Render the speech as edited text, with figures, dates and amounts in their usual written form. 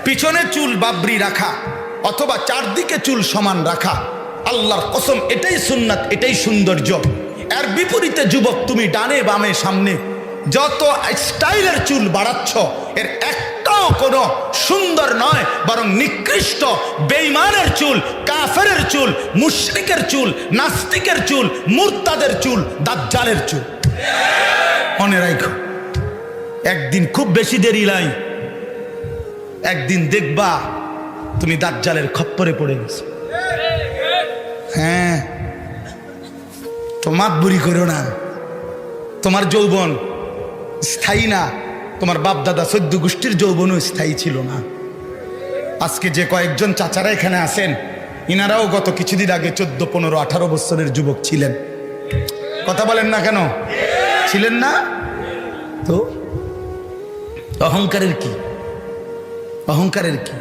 পিছনে চুল বাবরি রাখা অথবা চারদিকে চুল সমান রাখা, আল্লাহর কসম এটাই সুন্নাত, এটাই সৌন্দর্য। এর বিপরীতে যুবক, তুমি ডানে বামে সামনে যত স্টাইলের চুল বাড়াচ্ছ, এর একটাও কোনো সুন্দর নয়, বরং নিকৃষ্ট। বেঈমানের চুল, কাফেরের চুল, মুশরিকের চুল, নাস্তিকের চুল, মুরতাদের চুল, দাজ্জালের চুল। মনে রাখো, একদিন খুব বেশি দেরি নাই, একদিন দেখবা তুমি দাজ্জালের খপ্পরে পড়ে গেছো। হ্যাঁ, তো মাতবুরি করো না। তোমার যৌবন স্থায়ী না, তোমার বাপ দাদা 14 গোষ্ঠীর যৌবনও স্থায়ী ছিল না। আজকে যে কয়েকজন চাচারা এখানে আছেন, ইনারাও গত কিছুদিন আগে 14, 15, 18 বছরের যুবক ছিলেন। কথা বলেন না কেন? ছিলেন না? তো অহংকারের কি? অহংকারের কি?